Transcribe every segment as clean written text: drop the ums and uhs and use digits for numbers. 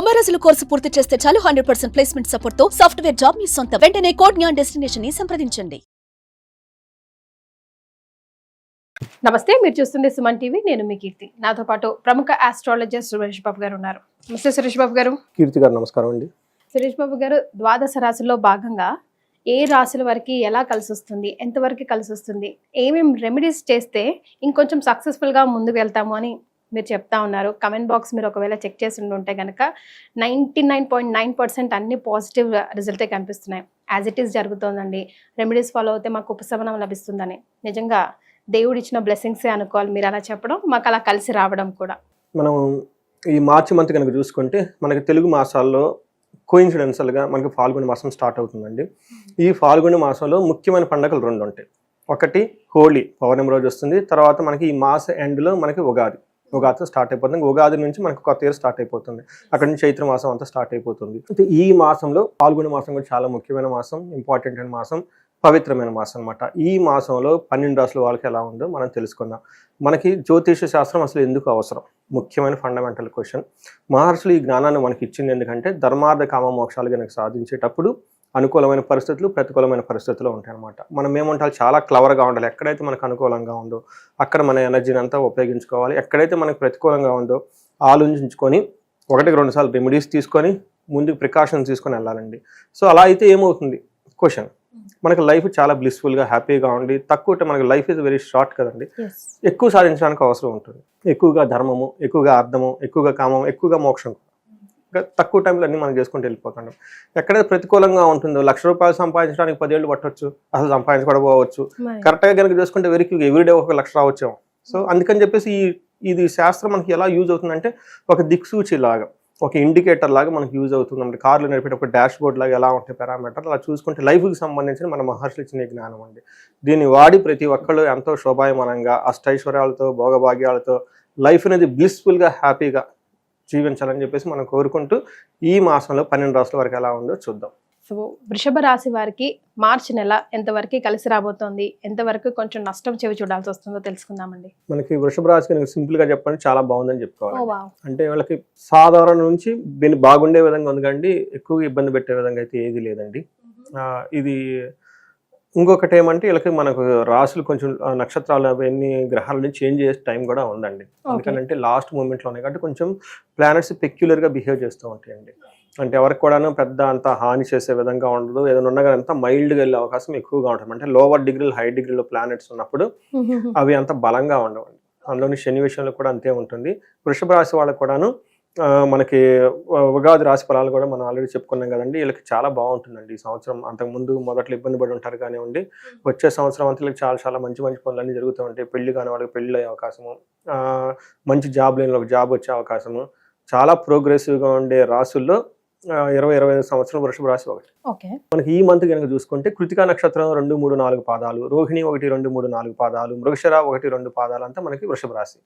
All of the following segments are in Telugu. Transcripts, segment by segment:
90 రోజుల కోర్సు పూర్తి చేస్తే చాలు 100% ప్లేస్మెంట్ సపోర్ట్ తో సాఫ్ట్వేర్ జాబ్ మీ సొంతం. వెంటనే కోడ్ జ్ఞాన్ డెస్టినేషన్ ని సంప్రదించండి. నమస్తే, మీరు చూస్తుంది సుమన్ టీవీ. నేను మీ కీర్తి. నాతో పాటు ప్రముఖ ఆస్ట్రాలజర్ సురేష్ బాబు గారు ఉన్నారు. నమస్తే సురేష్ బాబు గారు. కీర్తి గారు నమస్కారం అండి. సురేష్ బాబు గారు, ద్వాదశ రాశుల్లో భాగంగా ఏ రాశుల వరకు ఎలా కలిసి వస్తుంది, ఎంతవరకు కలిసి వస్తుంది, ఏమేమి రెమెడీస్ చేస్తే ఇంకొంచెం సక్సెస్ఫుల్గా ముందుకు వెళ్తాము అని మీరు చెప్తా ఉన్నారు. కమెంట్ బాక్స్ మీరు ఒకవేళ చెక్ చేసి ఉంటే కనుక 99.9% అన్ని పాజిటివ్ రిజల్టే కనిపిస్తున్నాయి. యాజ్ ఇట్ ఈస్ జరుగుతుందండి. రెమెడీస్ ఫాలో అయితే మాకు ఉపశమనం లభిస్తుందని నిజంగా దేవుడు ఇచ్చిన బ్లెస్సింగ్సే అనుకోవాలి. మీరు అలా చెప్పడం, మాకు అలా కలిసి రావడం కూడా. మనం ఈ మార్చి మంత్ కనుక చూసుకుంటే మనకి తెలుగు మాసాల్లో కోయిన్సిడెన్షియల్గా మనకి ఫాల్గుణ మాసం స్టార్ట్ అవుతుందండి. ఈ ఫాల్గుణ మాసంలో ముఖ్యమైన పండుగలు రెండు ఉంటాయి. ఒకటి హోలీ పౌర్ణమి రోజు వస్తుంది. తర్వాత మనకి ఈ మాస ఎండ్లో మనకి ఉగాదితో స్టార్ట్ అయిపోతుంది. ఉగాది నుంచి మనకు కొత్త ఇయర్ స్టార్ట్ అయిపోతుంది. అక్కడ నుంచి చైత్ర మాసం అంతా స్టార్ట్ అయిపోతుంది. అయితే ఈ మాసంలో పాల్గొనే మాసం కూడా చాలా ముఖ్యమైన మాసం, ఇంపార్టెంట్ అయిన మాసం, పవిత్రమైన మాసం అనమాట. ఈ మాసంలో 12 రాశుల వాళ్ళకి ఎలా ఉందో మనం తెలుసుకుందాం. మనకి జ్యోతిష శాస్త్రం అసలు ఎందుకు అవసరం? ముఖ్యమైన ఫండమెంటల్ క్వశ్చన్. మహర్షులు ఈ జ్ఞానాన్ని మనకి ఇచ్చింది ఎందుకంటే ధర్మార్థ కామ మోక్షాలు కనుక సాధించేటప్పుడు అనుకూలమైన పరిస్థితులు, ప్రతికూలమైన పరిస్థితులు ఉంటాయి అనమాట. మనం ఏమంటారు, చాలా క్లవర్గా ఉండాలి. ఎక్కడైతే మనకు అనుకూలంగా ఉందో అక్కడ మన ఎనర్జీని అంతా ఉపయోగించుకోవాలి. ఎక్కడైతే మనకు ప్రతికూలంగా ఉందో ఆలోచించుకొని 1-2 సార్లు రెమెడీస్ తీసుకొని ముందుకు ప్రికాషన్స్ తీసుకొని వెళ్ళాలండి. సో అలా అయితే ఏమవుతుంది క్వశ్చన్, మనకి లైఫ్ చాలా బ్లిస్ఫుల్గా హ్యాపీగా ఉండి, తక్కువ మనకి లైఫ్ ఇస్ వెరీ షార్ట్ కదండి. ఎక్కువ సాధించడానికి అవసరం ఉంటుంది. ఎక్కువగా ధర్మము, ఎక్కువగా అర్థము, ఎక్కువగా కామము, ఎక్కువగా మోక్షం. తక్కువ టైంలో అన్ని మనం చేసుకుంటూ వెళ్ళిపోతున్నాం. ఎక్కడైతే ప్రతికూలంగా ఉంటుందో 1,00,000 రూపాయలు సంపాదించడానికి 10 ఏళ్ళు పట్టవచ్చు, అసలు సంపాదించుకోకపోవచ్చు. కరెక్ట్గా కనుక చూసుకుంటే వెరీ ఎవ్రీడే 1,00,000 రావచ్చాము. సో అందుకని చెప్పేసి ఇది శాస్త్రం మనకి ఎలా యూజ్ అవుతుందంటే ఒక దిక్సూచి లాగా, ఒక ఇండికేటర్ లాగా మనకి యూజ్ అవుతుంది. అంటే కార్లు నడిపేటప్పుడు డాష్ బోర్డ్ లాగా ఎలా ఉంటాయి పారామీటర్లు, అలా చూసుకుంటే లైఫ్కి సంబంధించిన మన మహర్షులు ఇచ్చిన జ్ఞానం అండి. దీన్ని వాడి ప్రతి ఒక్కళ్ళు ఎంతో శోభాయమానంగా అష్టైశ్వర్యాలతో భోగభాగ్యాలతో లైఫ్ అనేది బ్లిస్ఫుల్గా హ్యాపీగా జీవించాలని చెప్పేసి మనం కోరుకుంటూ ఈ మాసంలో 12 రాశుల వరకు ఎలా ఉందో చూద్దాం. సో వృషభ రాశి వారికి మార్చి నెల ఎంతవరకు కలిసి రాబోతోంది, ఎంతవరకు కొంచెం నష్టం చెవి చూడాల్సి వస్తుందో తెలుసుకుందామండి. మనకి వృషభ రాశికి సింపుల్ గా చెప్పండి చాలా బాగుందని చెప్పుకోవాలి. అంటే వాళ్ళకి సాధారణ నుంచి బాగుండే విధంగా ఉంది కండి, ఎక్కువగా ఇబ్బంది పెట్టే విధంగా అయితే ఏది లేదండి. ఇది ఇంకొకటి ఏమంటే వీళ్ళకి మనకు రాశులు కొంచెం నక్షత్రాలు అవన్నీ గ్రహాలని చేంజ్ చేసే టైం కూడా ఉందండి. ఎందుకంటే లాస్ట్ మూమెంట్లోనే కాబట్టి కొంచెం ప్లానెట్స్ పెక్యులర్గా బిహేవ్ చేస్తూ ఉంటాయండి. అంటే ఎవరికి కూడాను పెద్ద అంత హాని చేసే విధంగా ఉండదు. ఏదైనా ఉన్నా కానీ అంత మైల్డ్గా వెళ్ళే అవకాశం ఎక్కువగా ఉంటుంది. అంటే లోవర్ డిగ్రీలు హై డిగ్రీలో ప్లానెట్స్ ఉన్నప్పుడు అవి అంత బలంగా ఉండవండి. అందులోని శని విషయంలో కూడా అంతే ఉంటుంది. వృషభ రాశి వాళ్ళకు కూడాను మనకి ఉగాది రాశి ఫలాలు కూడా మనం ఆల్రెడీ చెప్పుకున్నాం కదండి. వీళ్ళకి చాలా బాగుంటుందండి ఈ సంవత్సరం. అంతకుముందు మొదట్లో ఇబ్బంది పడి ఉంటారు కానివ్వండి, వచ్చే సంవత్సరం అంతా చాలా చాలా మంచి మంచి పనులన్నీ జరుగుతూ ఉంటాయి. పెళ్లి కాని వాళ్ళకి పెళ్లి అయ్యే అవకాశము, మంచి జాబ్ లేని వాళ్ళకి జాబ్ వచ్చే అవకాశము, చాలా ప్రోగ్రెసివ్గా ఉండే రాశుల్లో 20-25 సంవత్సరం వృషభ రాశి ఒకటి. మనకి ఈ మంత్ కనుక చూసుకుంటే కృతికా నక్షత్రం 2, 3, 4 పాదాలు, రోహిణి 1, 2, 3, 4 పాదాలు, మృగశిర 1, 2 పాదాలు అంతా మనకి వృషభ రాశి.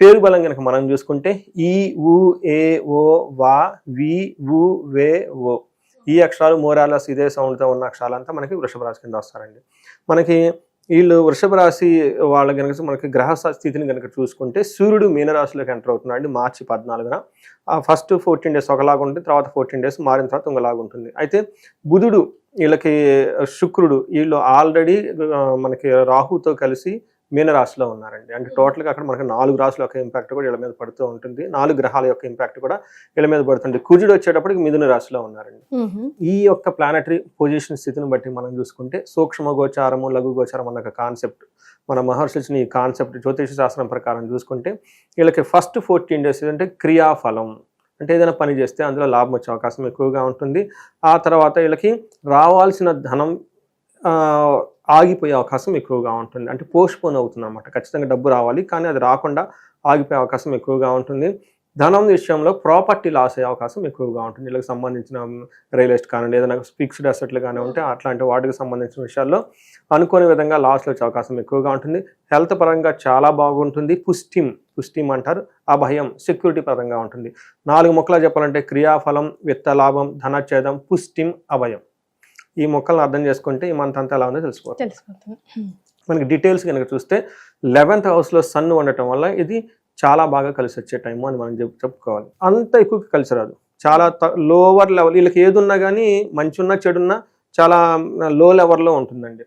పేరు బలం కనుక మనం చూసుకుంటే ఈ, ఉ, ఏ, ఓ, వా, వి, వు, వే, ఓ ఈ అక్షరాలు మోరాలస్ ఇదే సౌండ్తో ఉన్న అక్షరాలంతా మనకి వృషభ రాశి కింద వస్తారండి. మనకి వీళ్ళు వృషభ రాశి వాళ్ళ కనుక మనకి గ్రహ స్థితిని కనుక చూసుకుంటే సూర్యుడు మీనరాశిలోకి ఎంటర్ అవుతున్నాడు మార్చి 14న. ఫస్ట్ 14 డేస్ ఒకలాగా ఉంటుంది, తర్వాత 14 డేస్ మారిన తర్వాత ఇంకోలాగా ఉంటుంది. అయితే బుధుడు వీళ్ళకి శుక్రుడు వీళ్ళు ఆల్రెడీ మనకి రాహుతో కలిసి మీనరాశిలో ఉన్నారండి. అంటే టోటల్గా అక్కడ మనకి 4 రాశుల యొక్క ఇంపాక్ట్ కూడా వీళ్ళ మీద పడుతూ ఉంటుంది. 4 గ్రహాల యొక్క ఇంపాక్ట్ కూడా వీళ్ళ మీద పడుతుంది. కుజుడు వచ్చేటప్పటికి మిథున రాశిలో ఉన్నారండి. ఈ యొక్క ప్లానటరీ పొజిషన్ స్థితిని బట్టి మనం చూసుకుంటే సూక్ష్మ గోచారము, లఘు గోచారం అన్న కాన్సెప్ట్ మన మహర్షులు ఈ కాన్సెప్ట్ జ్యోతిష శాస్త్రం ప్రకారం చూసుకుంటే వీళ్ళకి ఫస్ట్ 14 డేస్ అంటే క్రియాఫలం, అంటే ఏదైనా పని చేస్తే అందులో లాభం వచ్చే అవకాశం ఎక్కువగా ఉంటుంది. ఆ తర్వాత వీళ్ళకి రావాల్సిన ధనం ఆగిపోయే అవకాశం ఎక్కువగా ఉంటుంది. అంటే పోస్ట్పోన్ అవుతుంది అన్నమాట. ఖచ్చితంగా డబ్బు రావాలి కానీ అది రాకుండా ఆగిపోయే అవకాశం ఎక్కువగా ఉంటుంది. ధనం విషయంలో ప్రాపర్టీ లాస్ అయ్యే అవకాశం ఎక్కువగా ఉంటుంది. వీళ్ళకి సంబంధించిన రియల్ ఎస్టేట్ కానివ్వండి, ఏదైనా ఫిక్స్డ్ అసెట్లు కానీ ఉంటే అట్లాంటి వాటికి సంబంధించిన విషయాల్లో అనుకోని విధంగా లాస్లు వచ్చే అవకాశం ఎక్కువగా ఉంటుంది. హెల్త్ పరంగా చాలా బాగుంటుంది. పుష్టిం అంటారు, అభయం, సెక్యూరిటీ పరంగా ఉంటుంది. 4 ముక్కలా చెప్పాలంటే క్రియాఫలం, విత్త లాభం, ధనచ్ఛేదం, పుష్టిం, అభయం. ఈ మొక్కలను అర్థం చేసుకుంటే ఈ మంత్ అంతా ఎలా ఉందో తెలిసిపోతుంది. మనకి డీటెయిల్స్ కనుక చూస్తే 11th హౌస్లో సన్ ఉండటం వల్ల ఇది చాలా బాగా కలిసి వచ్చే టైము అని మనం చెప్పుకోవాలి. అంత ఎక్కువ కలిసి రాదు, చాలా లోవర్ లెవెల్. వీళ్ళకి ఏది ఉన్నా కానీ మంచి ఉన్నా చెడున్నా చాలా లో లెవెల్లో ఉంటుందండి.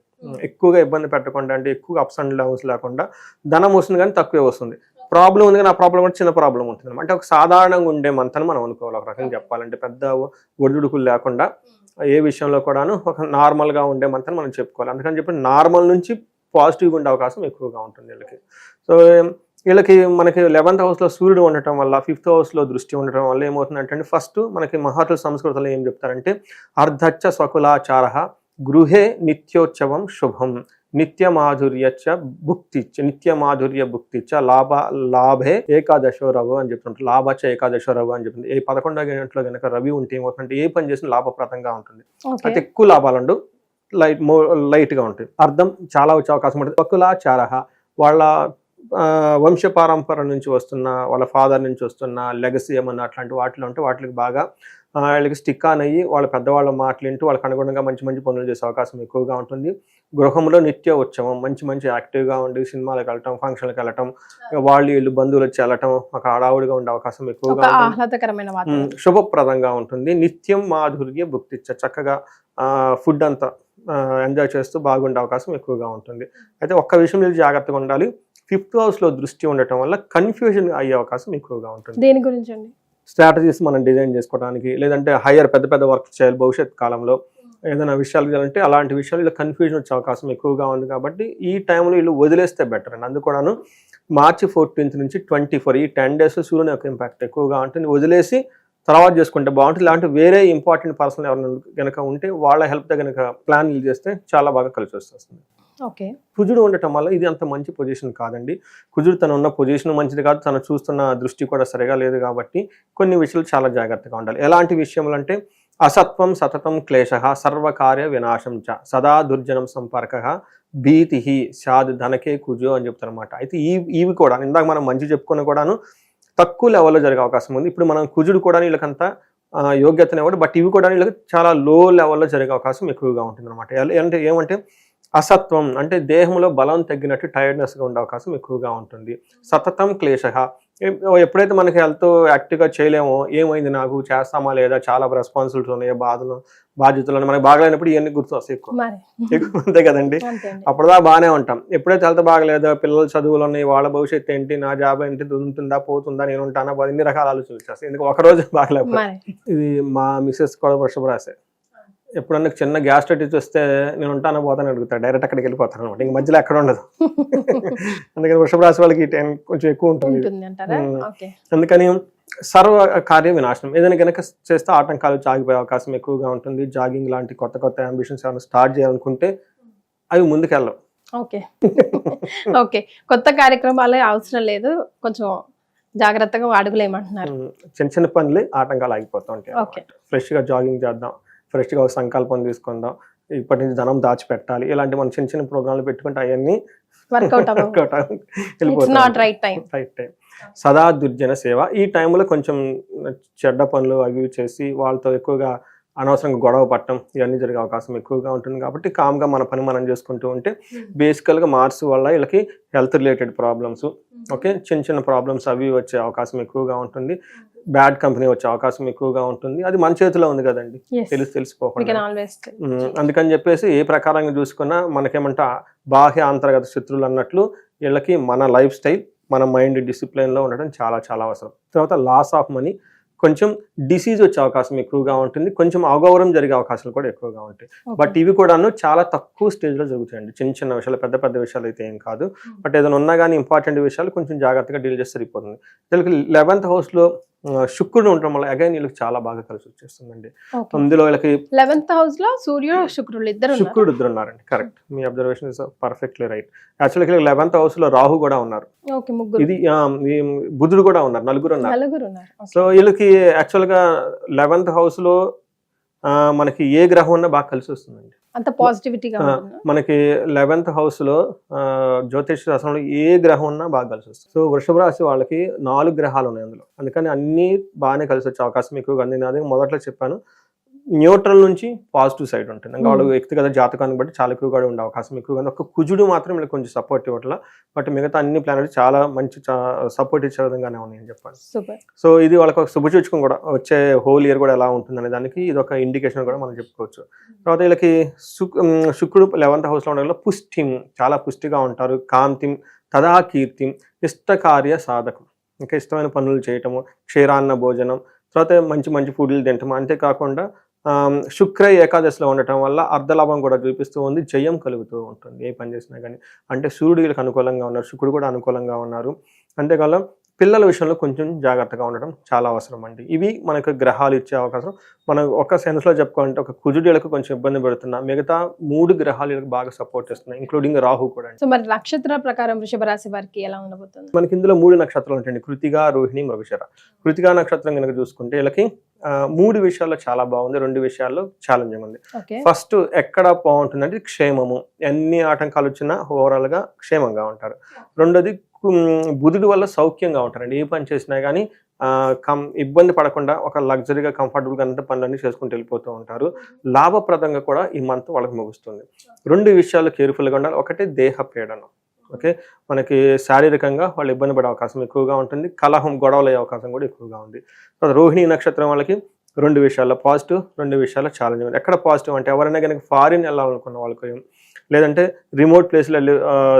ఎక్కువగా ఇబ్బంది పెట్టకుండా, అంటే ఎక్కువ అప్స్ అండ్ డౌన్స్ లేకుండా ధనం వస్తుంది కానీ తక్కువే వస్తుంది. ప్రాబ్లం ఉంది కానీ ఆ ప్రాబ్లం కూడా చిన్న ప్రాబ్లం ఉంటుంది. అంటే ఒక సాధారణంగా ఉండే మంతని మనం అనుకోవాలి ఒక రకంగా చెప్పాలంటే. పెద్ద ఒడిదుడుకులు లేకుండా ఏ విషయంలో కూడాను ఒక నార్మల్గా ఉండే మంతని మనం చెప్పుకోవాలి. అందుకని చెప్పి నార్మల్ నుంచి పాజిటివ్గా ఉండే అవకాశం ఎక్కువగా ఉంటుంది వీళ్ళకి. సో వీళ్ళకి మనకి 11th హౌస్లో సూర్యుడు ఉండటం వల్ల, 5th హౌస్లో దృష్టి ఉండటం వల్ల ఏమవుతుందంటే ఫస్ట్ మనకి మహర్షుల సంస్కృతంలో ఏం చెప్తారంటే అర్ధచ్చ స్వకులాచార గృహే నిత్యోత్సవం శుభం నిత్యమాధుర్యచ్చ భుక్తిచ్చ నిత్యమాధుర్య భుక్తిచ్చ లాభే ఏకాదశో రవి అని చెప్తుంటారు. లాభచ్చ ఏకాదశో రవి అని చెప్తుంది. 11వ గంటలో కనుక రవి ఉంటే ఏమవుతుందంటే ఏ పని చేసినా లాభప్రదంగా ఉంటుంది. అయితే ఎక్కువ లాభాలండు లైట్గా ఉంటుంది. అర్థం చాలా వచ్చే అవకాశం ఉంటుంది. స్వకులాచార వాళ్ళ వంశపారంపర నుంచి వస్తున్న, వాళ్ళ ఫాదర్ నుంచి వస్తున్న లెగసీ ఏమన్నా అట్లాంటి వాటిలో ఉంటే వాటికి బాగా వాళ్ళకి స్టిక్ ఆన్ అయ్యి వాళ్ళ పెద్దవాళ్ళ మాటలు వింటూ వాళ్ళకి అనుగుణంగా మంచి మంచి పనులు చేసే అవకాశం ఎక్కువగా ఉంటుంది. గృహంలో నిత్య ఉత్సవం, మంచి మంచి యాక్టివ్గా ఉండి సినిమాలకు వెళ్ళటం, ఫంక్షన్లకు వెళ్ళటం, వాళ్ళు వీళ్ళు బంధువులు వచ్చి వెళ్ళటం, ఒక హడావుడిగా ఉండే అవకాశం ఎక్కువగా ఉంటుంది. శుభప్రదంగా ఉంటుంది. నిత్యం మాధుర్య భుక్తిచ్చ చక్కగా ఫుడ్ అంతా ఎంజాయ్ చేస్తూ బాగుండే అవకాశం ఎక్కువగా ఉంటుంది. అయితే ఒక్క విషయం మీద జాగ్రత్తగా ఉండాలి. 5th హౌస్లో దృష్టి ఉండటం వల్ల కన్ఫ్యూజన్ అయ్యే అవకాశం ఎక్కువగా ఉంటుంది. దేని గురించి అండి? స్ట్రాటజీస్ మనం డిజైన్ చేసుకోవడానికి, లేదంటే హైయర్ పెద్ద పెద్ద వర్క్ చేయాలి భవిష్యత్ కాలంలో, ఏదైనా విషయాలు చేయాలంటే అలాంటి విషయాలు ఇలా కన్ఫ్యూజన్ వచ్చే అవకాశం ఎక్కువగా ఉంది. కాబట్టి ఈ టైంలో వీళ్ళు వదిలేస్తే బెటర్ అండి. అందుకూడాను March 14th నుంచి 24 ఈ 10 days సూర్యుని యొక్క ఇంపాక్ట్ ఎక్కువగా ఉంటుంది. వదిలేసి తర్వాత చేసుకుంటే బాగుంటుంది. ఇలాంటి వేరే ఇంపార్టెంట్ పర్సన్ ఎవరైనా కనుక ఉంటే వాళ్ళ హెల్ప్తో కనుక ప్లాన్ చేస్తే చాలా బాగా కలిసి వస్తుంది. ఓకే. కుజుడు ఉండటం వల్ల ఇది అంత మంచి పొజిషన్ కాదండి. కుజుడు తను ఉన్న పొజిషన్ మంచిది కాదు, తను చూస్తున్న దృష్టి కూడా సరిగా లేదు. కాబట్టి కొన్ని విషయాలు చాలా జాగ్రత్తగా ఉండాలి. ఎలాంటి విషయములు అంటే అసత్వం సతతం క్లేశ సర్వకార్య వినాశం చ సదా దుర్జనం సంపర్క భీతి సాధు ధనకే కుజు అని చెప్తారనమాట. అయితే ఇవి కూడా ఇందాక మనం మంచి చెప్పుకున్న కూడాను తక్కువ లెవెల్లో జరిగే అవకాశం ఉంది. ఇప్పుడు మనం కుజుడు కూడా వీళ్ళకంతా యోగ్యతనే కూడా, బట్ ఇవి కూడా వీళ్ళకి చాలా లో లెవెల్లో జరిగే అవకాశం ఎక్కువగా ఉంటుంది అనమాట. అంటే ఏమంటే అసత్వం అంటే దేహంలో బలం తగ్గినట్టు టైర్డ్నెస్గా ఉండే అవకాశం ఎక్కువగా ఉంటుంది. సతతం క్లేశ ఎప్పుడైతే మనకి హెల్త్ యాక్టివ్గా చేయలేమో, ఏమైంది నాకు చేస్తామా లేదా, చాలా రెస్పాన్సిబిలిటీస్ ఉన్నాయి, బాధ్యతలు మనకి బాగలేనప్పుడు ఇవన్నీ గుర్తు వస్తాయి ఎక్కువ అంతే కదండి. అప్పుడుదా బాగానే ఉంటాం. ఎప్పుడైతే హెల్త్ బాగలేదో, పిల్లల చదువులు ఉన్నాయి, వాళ్ళ భవిష్యత్తు ఏంటి, నా జాబ్ ఏంటి, ఉంటుందా పోతుందా, నేను ఉంటానా, ఇన్ని రకాల ఆలోచనలు వచ్చేస్తాయి. ఎందుకు ఒకరోజు బాగలేకపోతే. ఇది మా మిసెస్ కూడా వృషభ రాశి. ఎప్పుడన్నా చిన్న గ్యాస్ట్రైటిస్ వస్తే నేను ఉంటానో పోతాను అడుగుతాను, డైరెక్ట్ అక్కడికి వెళ్ళిపోతాను అనమాట. ఇంక మధ్యలో ఎక్కడ ఉండదు. అందుకని వృషభ రాశి వాళ్ళకి కొంచెం ఎక్కువ ఉంటుంది. అందుకని సర్వ కార్య వినాశనం ఏదైనా కనుక చేస్తే ఆటంకాలు ఆగిపోయే అవకాశం ఎక్కువగా ఉంటుంది. జాగింగ్ లాంటి కొత్త కొత్త అంబిషన్స్ ఏమైనా స్టార్ట్ చేయాలనుకుంటే అవి ముందుకెళ్ళవు. Okay okay. కొత్త కార్యక్రమాలు అవసరం లేదు, కొంచెం జాగ్రత్తగా అడుగులేమంటున్నారు. చిన్న చిన్న పనులు ఆటంకాలు ఆగిపోతూ ఉంటాయి. ఫ్రెష్గా జాగింగ్ చేద్దాం, ఫ్రెష్గా ఒక సంకల్పం తీసుకుందాం, ఇప్పటి నుంచి ధనం దాచిపెట్టాలి, ఇలాంటి మనం చిన్న చిన్న ప్రోగ్రాంలు పెట్టుకుంటే అవన్నీ రైట్ టైం. సదా దుర్జన సేవ ఈ టైంలో కొంచెం చెడ్డ పనులు అవి చేసి వాళ్ళతో ఎక్కువగా అనవసరంగా గొడవ పట్టడం ఇవన్నీ జరిగే అవకాశం ఎక్కువగా ఉంటుంది. కాబట్టి కామ్గా మన పని మనం చేసుకుంటూ ఉంటే బేసికల్గా మార్స్ వల్ల వీళ్ళకి హెల్త్ రిలేటెడ్ ప్రాబ్లమ్స్, ఓకే, చిన్న చిన్న ప్రాబ్లమ్స్ అవి వచ్చే అవకాశం ఎక్కువగా ఉంటుంది. బ్యాడ్ కంపెనీ వచ్చే అవకాశం ఎక్కువగా ఉంటుంది. అది మన చేతిలో ఉంది కదండి, తెలిసిపోకుండా. అందుకని చెప్పేసి ఏ ప్రకారంగా చూసుకున్నా మనకేమంటా బాహ్య అంతర్గత శత్రువులు అన్నట్లు వీళ్ళకి మన లైఫ్ స్టైల్, మన మైండ్ డిసిప్లిన్లో ఉండడం చాలా చాలా అవసరం. తర్వాత లాస్ ఆఫ్ మనీ, కొంచెం డిసీజ్ వచ్చే అవకాశం ఎక్కువగా ఉంటుంది, కొంచెం అగౌరవం జరిగే అవకాశాలు కూడా ఎక్కువగా ఉంటాయి. బట్ ఇవి కూడాను చాలా తక్కువ స్టేజ్లో జరుగుతాయండి. చిన్న చిన్న విషయాలు, పెద్ద పెద్ద విషయాలు అయితే ఏం కాదు. బట్ ఏదైనా ఉన్నా కానీ ఇంపార్టెంట్ విషయాలు కొంచెం జాగ్రత్తగా డీల్ చేస్తే సరిపోతుంది. వీళ్ళకి 11th హౌస్లో శుక్రుడు ఉండడం వల్ల అగైన్ వీళ్ళకి చాలా బాగా కలిసి వచ్చేస్తుందండి. అందులో వీళ్ళకి 11th హౌస్ లో శుక్రుడు ఇద్దరు ఉన్నారండి. Correct, me observation is perfectly right. యాక్చువల్గా 11th హౌస్ లో రాహు కూడా ఉన్నారు, ఇది బుధుడు కూడా ఉన్నారు, నలుగురు ఉన్నారు. సో వీళ్ళకి యాక్చువల్గా 11th హౌస్ లో మనకి ఏ గ్రహం ఉన్నా బాగా కలిసి వస్తుందండి. అంత పాజిటివిటీగా మనకి 11th హౌస్ లో జ్యోతిష్ శాస్త్రంలో ఏ గ్రహం ఉన్నా బాగా కలిసి వస్తుంది. సో వృషభ రాశి వాళ్ళకి 4 గ్రహాలు ఉన్నాయి అందులో. అందుకని అన్ని బాగానే కలిసి వచ్చే అవకాశం ఎక్కువగా ఉంది. అదే మొదట్లో చెప్పాను, న్యూట్రల్ నుంచి పాజిటివ్ సైడ్ ఉంటుంది. ఇంకా వాళ్ళు వ్యక్తిగత జాతకాన్ని బట్టి చాలా ఎక్కువగా ఉండే అవకాశం ఎక్కువగా ఉంది. ఒక కుజుడు మాత్రం వీళ్ళకి కొంచెం సపోర్ట్ ఇవ్వట్ల, బట్ మిగతా అన్ని ప్లానెట్స్ చాలా మంచి సపోర్ట్ ఇచ్చే విధంగానే ఉన్నాయని చెప్పండి. సో ఇది వాళ్ళకి ఒక శుభసూచకం కూడా, వచ్చే హోల్ ఇయర్ కూడా ఎలా ఉంటుందనే దానికి ఇది ఒక ఇండికేషన్ కూడా మనం చెప్పుకోవచ్చు. తర్వాత వీళ్ళకి శుక్రుడు 11th హౌస్లో ఉండడం వల్ల పుష్టిం, చాలా పుష్టిగా ఉంటారు. కాంతిం తదా కీర్తిం, ఇష్టకార్య సాధకం, ఇంకా ఇష్టమైన పనులు చేయటము, క్షీరాన్న భోజనం, తర్వాత మంచి మంచి ఫుడ్లు తింటాము. అంతేకాకుండా శుక్ర ఏకాదశిలో ఉండటం వల్ల అర్ధలాభం కూడా చూపిస్తూ ఉంది, జయం కలుగుతూ ఉంటుంది ఏ పని చేసినా కానీ. అంటే సూర్యుడు వీళ్ళకి అనుకూలంగా ఉన్నారు, శుక్రుడు కూడా అనుకూలంగా ఉన్నారు. అంతేకాదు పిల్లల విషయంలో కొంచెం జాగ్రత్తగా ఉండడం చాలా అవసరం అండి. ఇవి మనకు గ్రహాలు ఇచ్చే అవకాశం. మనం ఒక సెన్స్లో చెప్పుకోవాలంటే ఒక కుజుడులకు కొంచెం ఇబ్బంది పెడుతున్నా, మిగతా 3 గ్రహాలు బాగా సపోర్ట్ చేస్తున్నాయి, ఇంక్లూడింగ్ రాహు కూడా. సో మరి నక్షత్ర ప్రకారం వృషభ రాశి వారికి ఎలా ఉండబోతుంది? మనకి ఇందులో 3 నక్షత్రాలు ఉంటాయండి, కృతిక, రోహిణి, మృగశిర. కృతికా నక్షత్రం కనుక చూసుకుంటే వీళ్ళకి 3 విషయాల్లో చాలా బాగుంది, 2 విషయాల్లో ఛాలెంజింగ్ ఉంది. ఫస్ట్ ఎక్కడ బాగుంటుందంటే క్షేమము, ఎన్ని ఆటంకాలు వచ్చినా ఓవరాల్ గా క్షేమంగా ఉంటారు. రెండోది బుధుడు వల్ల సౌఖ్యంగా ఉంటారండి, ఏ పని చేసినా కానీ ఇబ్బంది పడకుండా ఒక లగ్జరీగా కంఫర్టబుల్గా అంత పనులన్నీ చేసుకుంటూ వెళ్ళిపోతూ ఉంటారు. లాభప్రదంగా కూడా ఈ మంత్ వాళ్ళకి ముగుస్తుంది. 2 విషయాలు కేర్ఫుల్గా ఉండాలి. ఒకటి దేహ పీడనం, ఓకే, మనకి శారీరకంగా వాళ్ళు ఇబ్బంది పడే అవకాశం ఎక్కువగా ఉంటుంది. కలహం, గొడవలు అయ్యే అవకాశం కూడా ఎక్కువగా ఉంది. రోహిణి నక్షత్రం వాళ్ళకి 2 విషయాల్లో పాజిటివ్, 2 విషయాల్లో ఛాలెంజ్ ఉంది. ఎక్కడ పాజిటివ్ అంటే ఎవరైనా కనుక ఫారిన్ వెళ్ళాలనుకున్న వాళ్ళకి, లేదంటే రిమోట్ ప్లేస్లో వెళ్ళి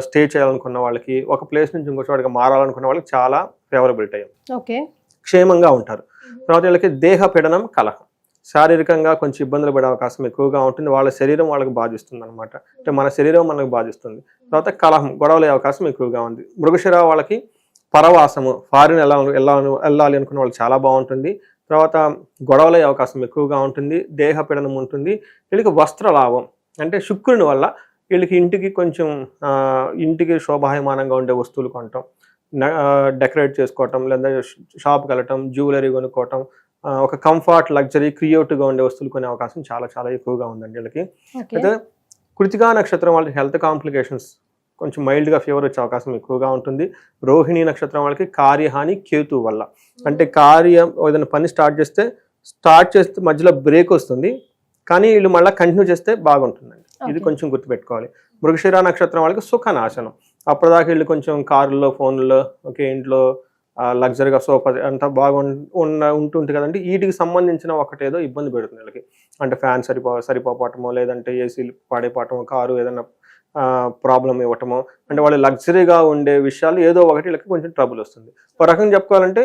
స్టే చేయాలనుకున్న వాళ్ళకి, ఒక ప్లేస్ నుంచి ఇంకో చోటుగా మారాలనుకున్న వాళ్ళకి చాలా ఫేవరబిలిటీ అయ్యి క్షేమంగా ఉంటారు. తర్వాత వీళ్ళకి దేహ పీడనం, కలహం, శారీరకంగా కొంచెం ఇబ్బందులు పడే అవకాశం ఎక్కువగా ఉంటుంది. వాళ్ళ శరీరం వాళ్ళకి బాధిస్తుంది అనమాట, అంటే మన శరీరం మనకు బాధిస్తుంది. తర్వాత కలహం, గొడవలే అవకాశం ఎక్కువగా ఉంది. మృగశిర వాళ్ళకి పరవాసము, ఫారిన్ వెళ్ళాలి అనుకున్న వాళ్ళు చాలా బాగుంటుంది. తర్వాత గొడవలే అవకాశం ఎక్కువగా ఉంటుంది, దేహ పీడనం ఉంటుంది. వీళ్ళకి వస్త్ర లాభం, అంటే శుక్రుని వల్ల వీళ్ళకి ఇంటికి కొంచెం ఇంటికి శోభాయమానంగా ఉండే వస్తువులు కొనటం, డెకరేట్ చేసుకోవటం, లేదా షాప్కి వెళ్ళటం, జ్యువెలరీ కొనుక్కోవటం, ఒక కంఫర్ట్, లగ్జరీ, క్రియేటివ్గా ఉండే వస్తువులు కొనే అవకాశం చాలా చాలా ఎక్కువగా ఉందండి వీళ్ళకి. అయితే కృతికా నక్షత్రం వాళ్ళకి హెల్త్ కాంప్లికేషన్స్, కొంచెం మైల్డ్గా ఫీవర్ వచ్చే అవకాశం ఎక్కువగా ఉంటుంది. రోహిణి నక్షత్రం వాళ్ళకి కార్యహాని కేతు వల్ల, అంటే ఏదైనా పని స్టార్ట్ చేస్తే మధ్యలో బ్రేక్ వస్తుంది, కానీ వీళ్ళు మళ్ళీ కంటిన్యూ చేస్తే బాగుంటుందండి. ఇది కొంచెం గుర్తుపెట్టుకోవాలి. మృగశిర నక్షత్రం వాళ్ళకి సుఖనాశనం, అప్పటిదాకా వీళ్ళు కొంచెం కారుల్లో, ఫోన్లో, ఓకే, ఇంట్లో లగ్జరీగా సోఫా అంతా ఉంటుంది కదండి. వీటికి సంబంధించిన ఒకటేదో ఇబ్బంది పెడుతుంది వీళ్ళకి, అంటే ఫ్యాన్ సరిపోవటమో, లేదంటే ఏసీలు పాడైపోవటమో, కారు ఏదైనా ప్రాబ్లం ఇవ్వటమో, అంటే వాళ్ళు లగ్జరీగా ఉండే విషయాలు ఏదో ఒకటి వీళ్ళకి కొంచెం ట్రబుల్ వస్తుంది. ఒక రకంగా చెప్పుకోవాలంటే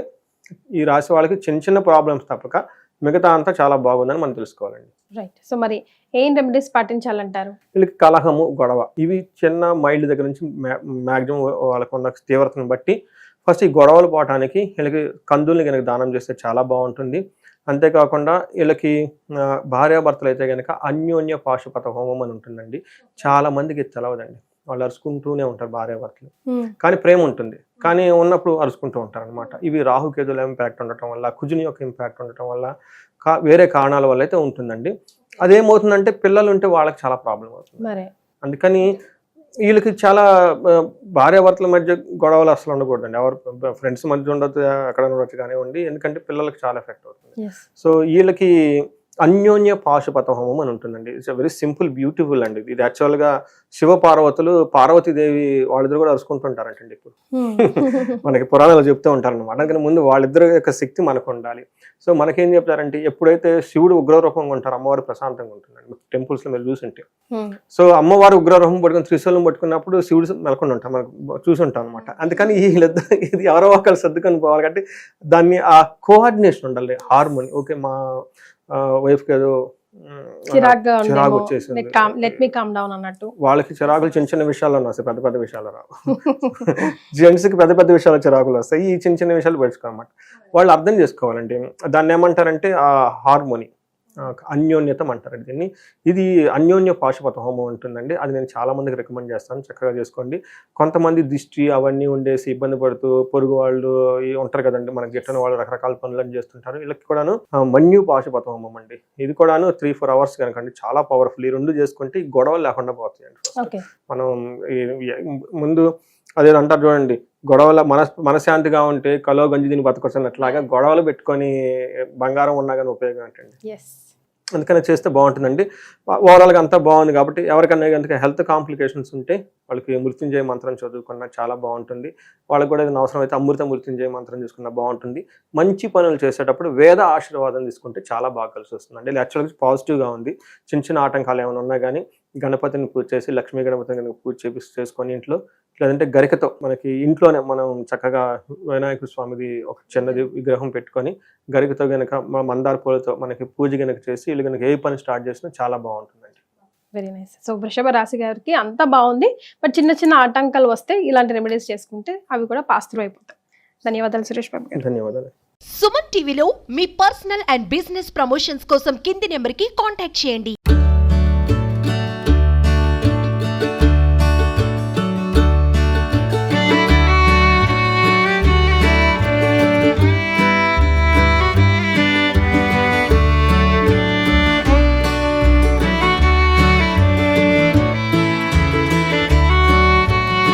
ఈ రాశి వాళ్ళకి చిన్న చిన్న ప్రాబ్లమ్స్ తప్పక మిగతా అంతా చాలా బాగుందని మనం తెలుసుకోవాలండి. రైట్. సో మరి ఏం రెమెడీస్ పాటించాలంటారు? వీళ్ళకి కలహము, గొడవ, ఇవి చిన్న మైల్డ్ దగ్గర నుంచి మ్యాక్సిమం వాళ్ళకు ఉన్న తీవ్రతను బట్టి ఫస్ట్ ఈ గొడవలు పోవటానికి వీళ్ళకి కందుల్ని కనుక దానం చేస్తే చాలా బాగుంటుంది. అంతేకాకుండా వీళ్ళకి భార్యాభర్తలు అయితే కనుక అన్యోన్య పాశుపత హోమం అని ఉంటుందండి. చాలా మందికి తెలవదండి, వాళ్ళు అరుచుకుంటూనే ఉంటారు భార్యాభర్తలు, కానీ ప్రేమ ఉంటుంది, కానీ ఉన్నప్పుడు అరుచుకుంటూ ఉంటారు అనమాట. ఇవి రాహుకేతుల ఇంపాక్ట్ ఉండటం వల్ల, కుజుని యొక్క ఇంపాక్ట్ ఉండటం వల్ల, వేరే కారణాల వల్ల అయితే ఉంటుందండి. అదేమవుతుందంటే పిల్లలు ఉంటే వాళ్ళకి చాలా ప్రాబ్లం అవుతుంది. అందుకని వీళ్ళకి చాలా భార్యాభర్తల మధ్య గొడవలు అసలు ఉండకూడదండి. ఎవరు ఫ్రెండ్స్ మధ్య ఉండొచ్చు, ఎక్కడ ఉండొచ్చు కానివ్వండి, ఎందుకంటే పిల్లలకి చాలా ఎఫెక్ట్ అవుతుంది. సో వీళ్ళకి అన్యోన్య పాశుపత హోమం అని ఉంటుందండి. ఇట్స్ వెరీ సింపుల్, బ్యూటిఫుల్ అండి. ఇది యాక్చువల్గా శివ పార్వతులు, పార్వతీదేవి వాళ్ళిద్దరు కూడా అరుచుకుంటుంటారంటండి ఇప్పుడు. మనకి పురాణాలు చెప్తూ ఉంటారు అనమాట. అందుకని ముందు వాళ్ళిద్దరు యొక్క శక్తి మనకు ఉండాలి. సో మనకేం చెప్తారంటే, ఎప్పుడైతే శివుడు ఉగ్రరూపంగా ఉంటారో అమ్మవారు ప్రశాంతంగా ఉంటుందండి. టెంపుల్స్ లో మీరు చూసుంటే, సో అమ్మవారు ఉగ్రరూపం పట్టుకుని త్రిశూలం పట్టుకున్నప్పుడు శివుడు మెలకుండా ఉంటాం, మనకు చూసుంటాం అనమాట. అందుకని వీళ్ళిద్దరు ఇది ఎవరో ఒకరు సర్దుకొని పోవాలి కాబట్టి దాన్ని ఆ కోఆర్డినేషన్ ఉండాలి, హార్మోని. ఓకే, మా వైఫ్కి ఏదో చిరాకు వచ్చేసింది, వాళ్ళకి చిరాకులు చిన్న చిన్న విషయాల్లో వస్తాయి, పెద్ద పెద్ద విషయాలు రావు. జెంట్స్కి పెద్ద పెద్ద విషయాలు చిరాకులు వస్తాయి, ఈ చిన్న చిన్న విషయాలు పెంచుకోనమాట. వాళ్ళు అర్థం చేసుకోవాలంటే దాన్ని ఏమంటారంటే ఆ హార్మోని, అన్యోన్యతం అంటారు దీన్ని. ఇది అన్యోన్య పాశుపత హోమం ఉంటుందండి. అది నేను చాలా మందికి రికమెండ్ చేస్తాను, చక్కగా చేసుకోండి. కొంతమంది దిష్టి అవన్నీ ఉండేసి ఇబ్బంది పడుతూ పొరుగు వాళ్ళు ఉంటారు కదండి, మనకి గిట్టని వాళ్ళు రకరకాల పనులను చేస్తుంటారు. వీళ్ళకి కూడాను మన్యు పాశుపత హోమం అండి. ఇది కూడాను 3-4 hours కనుకండి, చాలా పవర్ఫుల్. ఈ 2 చేసుకుంటే గొడవలు లేకుండా పోతాయండి. మనం ముందు అదేదో అంటారు చూడండి, గొడవల మనశాంతిగా ఉంటే కలో గంజి దీన్ని బతకొచ్చినట్లాగా గొడవలు పెట్టుకొని బంగారం ఉన్నా కానీ ఉపయోగం ఏంటండి. అందుకని చేస్తే బాగుంటుందండి. ఓవరాల్గా అంతా బాగుంది కాబట్టి ఎవరికన్నా కనుక హెల్త్ కాంప్లికేషన్స్ ఉంటే వాళ్ళకి మృత్యుంజయ మంత్రం చదువుకున్నా చాలా బాగుంటుంది. వాళ్ళకి కూడా ఏదైనా అవసరం అయితే అమృత మృత్యుంజయ మంత్రం చూసుకున్నా బాగుంటుంది. మంచి పనులు చేసేటప్పుడు వేద ఆశీర్వాదం తీసుకుంటే చాలా బాగా కలిసి వస్తుందండి. యాక్చువల్గా పాజిటివ్గా ఉంది. చిన్న చిన్న ఆటంకాలు ఏమైనా ఉన్నా కానీ గణపతిని పూజ చేసి, లక్ష్మీ గణపతిని కనుక పూజ చేసుకొని ఇంట్లో, లేదంటే గరికతో మనకి ఇంట్లోనే మనం చక్కగా వినాయక స్వామిది ఒక చిన్నది విగ్రహం పెట్టుకొని గరికతో గనక మందార పూలతో మనకి పూజ గనక చేసి వీళ్ళు కనుక ఏ పని స్టార్ట్ చేసినా చాలా బాగుంటుందండి. Very nice. సో వృషభ రాశి గారికి అంతా బాగుంది, బట్ చిన్న చిన్న ఆటంకాలు వస్తే ఇలాంటి రెమెడీస్ చేసుకుంటే అవి కూడా పాస్ త్రూ అయిపోతాయి. ధన్యవాదాలు సురేష్ బాబు గారు. ధన్యవాదాలు. సుమన్ టీవీలో మీ పర్సనల్ అండ్ బిజినెస్ ప్రమోషన్స్ కోసం కింది నెంబర్కి కాంటాక్ట్ చేయండి.